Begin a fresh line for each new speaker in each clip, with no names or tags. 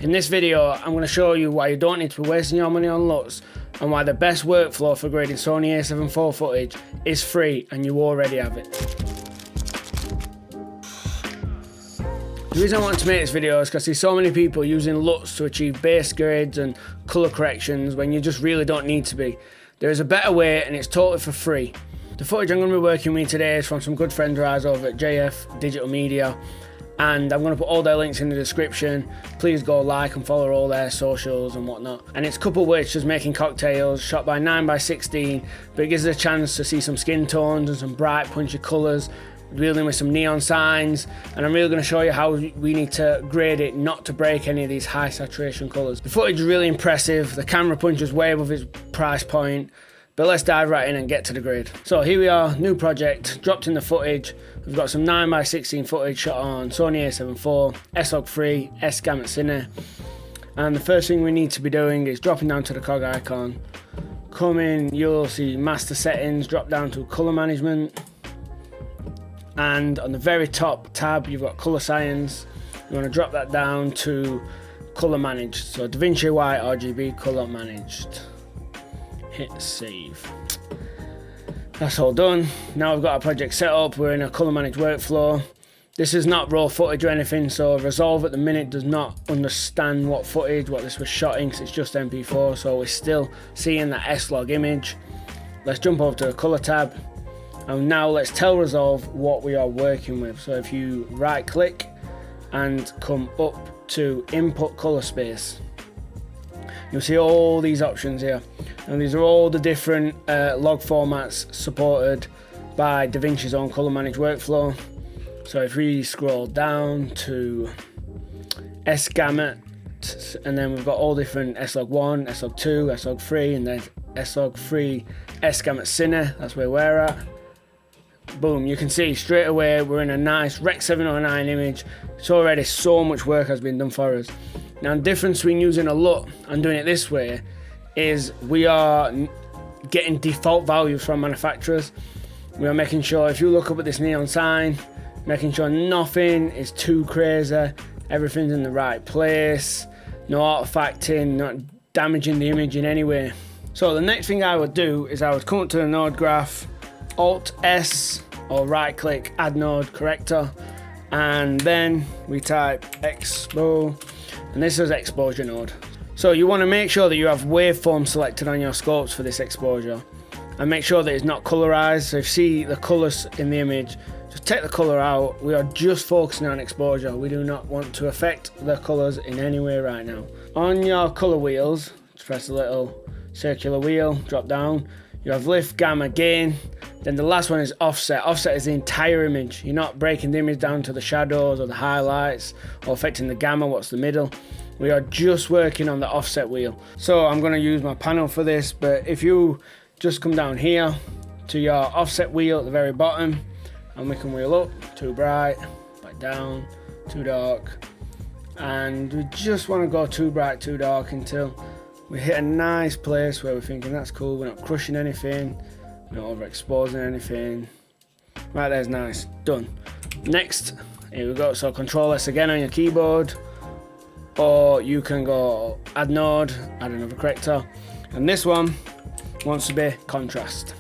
In this video, I'm going to show you why you don't need to be wasting your money on LUTs and why the best workflow for grading Sony A7IV footage is free and you already have it. The reason I wanted to make this video is because I see so many people using LUTs to achieve base grades and colour corrections when you just really don't need to be. There is a better way and it's totally for free. The footage I'm going to be working with today is from some good friends of ours over at JF Digital Media, and I'm going to put all their links in the description. Please go like and follow all their socials and whatnot. And it's coupled with just making cocktails shot by 9x16, but it gives us a chance to see some skin tones and some bright punchy colours, dealing with some neon signs, and I'm really going to show you how we need to grade it not to break any of these high saturation colours. The footage is really impressive, the camera punches way above its price point, but let's dive right in and get to the grade. So here we are, new project, dropped in the footage. We've got some 9x16 footage shot on Sony A7IV, S-Log3, S-Gamut Cine. And the first thing we need to be doing is dropping down to the cog icon. Come in, you'll see master settings, drop down to colour management. And on the very top tab, you've got colour science. You want to drop that down to colour managed. So Davinci white RGB colour managed. Hit save. That's all done. Now we've got our project set up. We're in a colour managed workflow. This is not raw footage or anything, so Resolve at the minute does not understand what this was shot in, because it's just MP4, so we're still seeing that S-Log image. Let's jump over to the colour tab, and now let's tell Resolve what we are working with. So if you right click and come up to input colour space, you'll see all these options here, and these are all the different log formats supported by Davinci's own colour managed workflow. So if we scroll down to S-Gamut, and then we've got all different S-Log1, S-Log2, S-Log3, and then S-Log3 S-Gamut Cine, that's where we're at. Boom, you can see straight away we're in a nice Rec 709 image. It's already so much work has been done for us. Now the difference between using a LUT and doing it this way is we are getting default values from manufacturers. We are making sure, if you look up at this neon sign, making sure nothing is too crazy, everything's in the right place, no artifacting, not damaging the image in any way. So the next thing I would do is I would come up to the node graph, Alt S or right click, add node corrector, and then we type expo, and this is exposure node. So you want to make sure that you have waveform selected on your scopes for this exposure, and make sure that it's not colorized. So if you see the colors in the image, just take the color out. We are just focusing on exposure. We do not want to affect the colors in any way right now. On your color wheels, just press the little circular wheel, drop down. You have lift, gamma, gain. Then the last one is offset. Offset is the entire image. You're not breaking the image down to the shadows or the highlights or affecting the gamma, what's the middle. We are just working on the offset wheel. So I'm going to use my panel for this, but if you just come down here to your offset wheel at the very bottom, and we can wheel up, too bright, back down, too dark. And we just want to go too bright, too dark until we hit a nice place where we're thinking that's cool, we're not crushing anything, we're not overexposing anything. Right, there's nice, done. Next, here we go, so Control S again on your keyboard, or you can go add node, add another corrector, and this one wants to be contrast.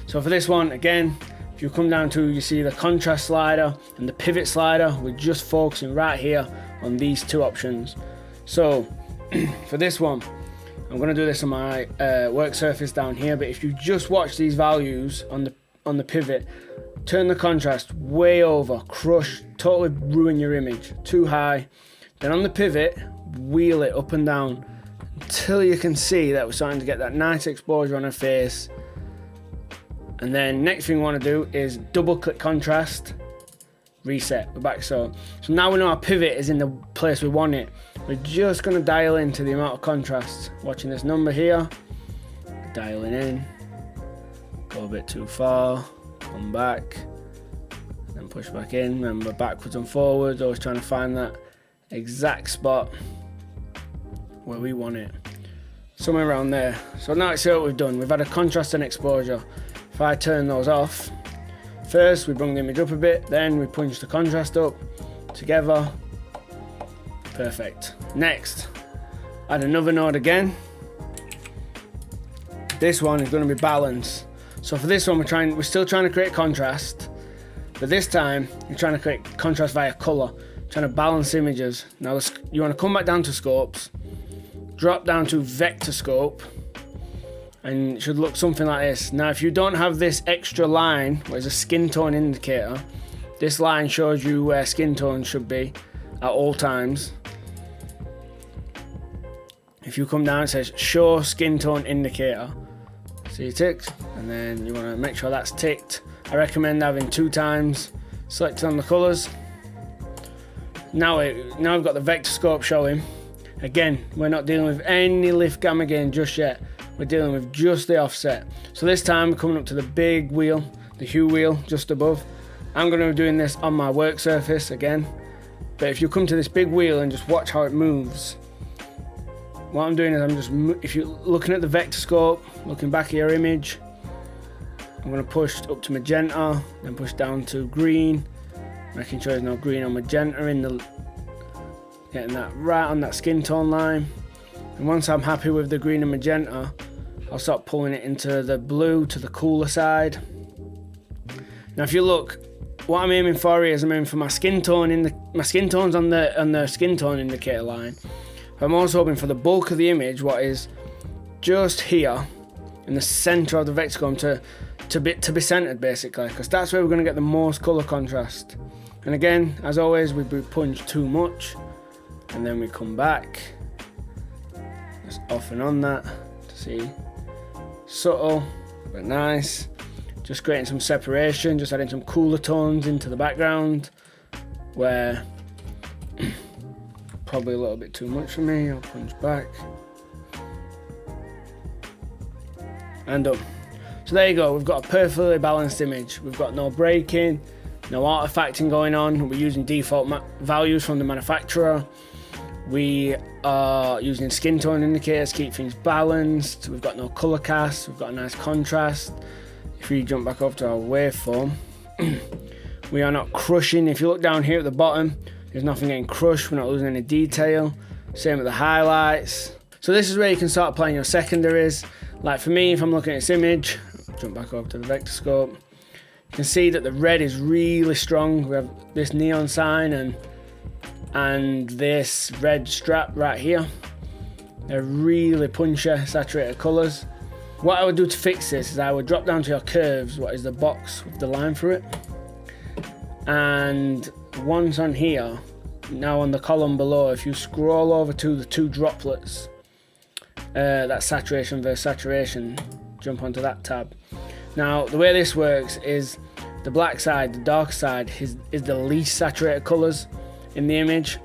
So for this one, again, if you come down to, you see the contrast slider and the pivot slider, we're just focusing right here on these two options. So for this one, I'm going to do this on my work surface down here, but if you just watch these values on the pivot, turn the contrast way over, crush, totally ruin your image, too high. Then on the pivot, wheel it up and down until you can see that we're starting to get that nice exposure on her face. And then next thing we want to do is double click contrast, reset, we're back. So now we know our pivot is in the place we want it. We're just going to dial into the amount of contrast. Watching this number here, dialing in, go a bit too far, come back, then push back in. Remember, backwards and forwards, always trying to find that exact spot where we want it. Somewhere around there. So now let's see what we've done. We've had a contrast and exposure. If I turn those off, first we bring the image up a bit, then we punch the contrast up together, Perfect. Next, add another node again. This one is going to be balance. So for this one, we're still trying to create contrast, but this time you're trying to create contrast via color, trying to balance images. Now you want to come back down to scopes, drop down to vector scope, and it should look something like this. Now if you don't have this extra line where there's a skin tone indicator, this line shows you where skin tone should be at all times. If you come down, it says show skin tone indicator. See it ticks, and then you want to make sure that's ticked. I recommend having 2 times selected on the colors. Now I've got the vector scope showing. Again, we're not dealing with any lift gamma gain just yet. We're dealing with just the offset. So this time we're coming up to the big wheel, the hue wheel just above. I'm going to be doing this on my work surface again. But if you come to this big wheel and just watch how it moves, what I'm doing is if you're looking at the vector scope, looking back at your image, I'm going to push up to magenta, then push down to green, making sure there's no green or magenta getting that right on that skin tone line. And once I'm happy with the green and magenta, I'll start pulling it into the blue to the cooler side. Now if you look, what I'm aiming for here is I'm aiming for my skin tones on the skin tone indicator line. I'm also hoping for the bulk of the image, what is just here in the center of the vector scope, to be centered basically, because that's where we're going to get the most color contrast. And again, as always, we punch too much, and then we come back, just off and on that to see, subtle but nice, just creating some separation, just adding some cooler tones into the background, where probably a little bit too much for me. I'll punch back. And done. So there you go, we've got a perfectly balanced image. We've got no breaking, no artifacting going on. We're using default values from the manufacturer. We are using skin tone indicators to keep things balanced. We've got no color cast, we've got a nice contrast. If we jump back up to our waveform, we are not crushing. If you look down here at the bottom, there's nothing getting crushed, we're not losing any detail. Same with the highlights. So this is where you can start applying your secondaries. Like for me, if I'm looking at this image, jump back over to the vector scope, you can see that the red is really strong. We have this neon sign and this red strap right here. They're really punchy, saturated colors. What I would do to fix this is I would drop down to your curves, what is the box with the line through it. And once on here, now on the column below, if you scroll over to the 2 droplets, that's saturation versus saturation, jump onto that tab. Now the way this works is the black side, the dark side, is the least saturated colors in the image.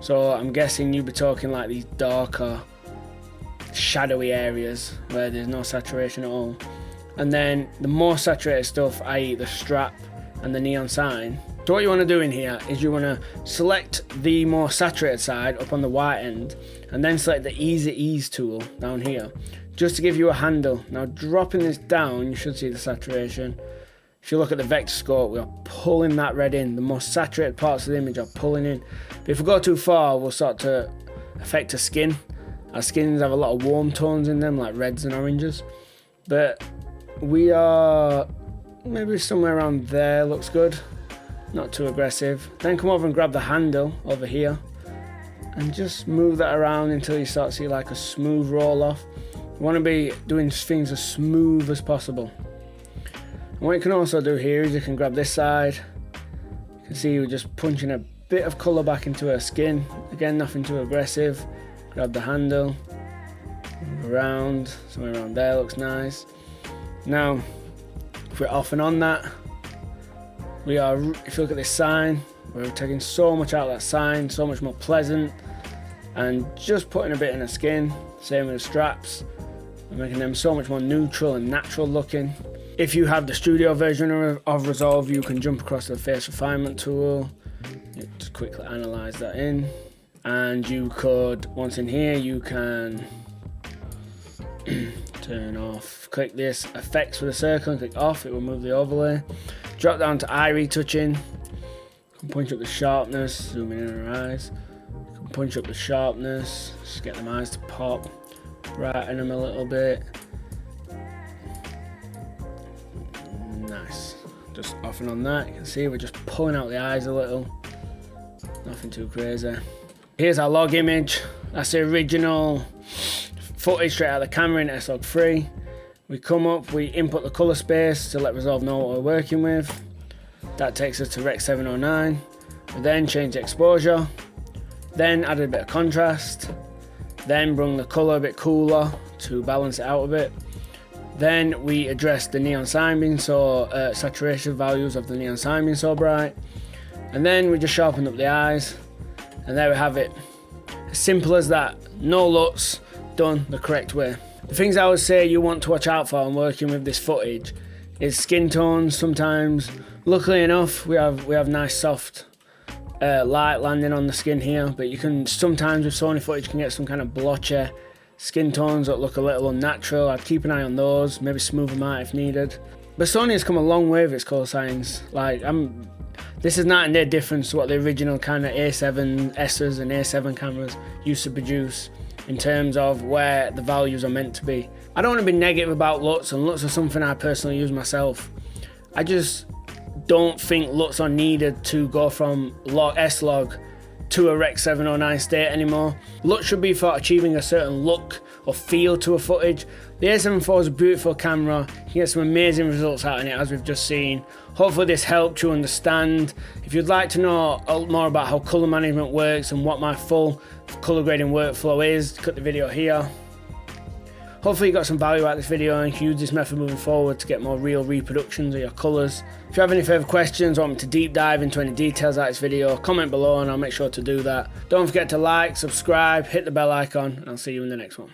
So I'm guessing you'd be talking like these darker, shadowy areas where there's no saturation at all. And then the more saturated stuff, i.e. the strap and the neon sign. So what you want to do in here is you want to select the more saturated side up on the white end, and then select the Easy Ease tool down here, just to give you a handle. Now dropping this down, you should see the saturation. If you look at the vector scope, we are pulling that red in. The most saturated parts of the image are pulling in. But if we go too far, we'll start to affect our skin. Our skins have a lot of warm tones in them, like reds and oranges. But we are maybe somewhere around there, looks good. Not too aggressive. Then come over and grab the handle over here and just move that around until you start to see like a smooth roll off. You want to be doing things as smooth as possible. And what you can also do here is you can grab this side. You can see we're just punching a bit of colour back into her skin. Again, nothing too aggressive. Grab the handle, move around, somewhere around there looks nice. Now, if we're off and on that, we are, if you look at this sign, we're taking so much out of that sign, so much more pleasant, and just putting a bit in the skin. Same with the straps, we're making them so much more neutral and natural looking. If you have the studio version of Resolve, you can jump across to the face refinement tool, just quickly analyze that in, and you could, once in here, you can turn off, click this effects with a circle and click off, it will move the overlay. Drop down to eye retouching, you can punch up the sharpness, zoom in on her eyes, you can punch up the sharpness, just get them eyes to pop, brighten them a little bit. Nice. Just off and on that, you can see we're just pulling out the eyes a little. Nothing too crazy. Here's our log image. That's the original footage straight out of the camera in S-Log3. We come up, we input the colour space to let Resolve know what we're working with. That takes us to Rec 709. We then change the exposure, then added a bit of contrast, then bring the colour a bit cooler to balance it out a bit. Then we address the neon sign being so saturation values of the neon sign being so bright, and then we just sharpen up the eyes, and there we have it. As simple as that. No LUTs, done the correct way. The things I would say you want to watch out for when working with this footage is skin tones. Sometimes, luckily enough, we have nice soft light landing on the skin here, but you can sometimes with Sony footage can get some kind of blotchy skin tones that look a little unnatural. I'd keep an eye on those, maybe smooth them out if needed. But Sony has come a long way with its colour science. Like, this is night and day difference to what the original kind of A7Ss and A7 cameras used to produce in terms of where the values are meant to be. I don't want to be negative about LUTs, and LUTs are something I personally use myself. I just don't think LUTs are needed to go from S-Log to a Rec 709 state anymore. LUTs should be for achieving a certain look or feel to a footage. The A7IV is a beautiful camera. You can get some amazing results out of it, as we've just seen. Hopefully this helped you understand. If you'd like to know more about how colour management works and what my full colour grading workflow is, click the video here. Hopefully you got some value out of this video and can use this method moving forward to get more real reproductions of your colours. If you have any further questions or want me to deep dive into any details out of this video, comment below and I'll make sure to do that. Don't forget to like, subscribe, hit the bell icon, and I'll see you in the next one.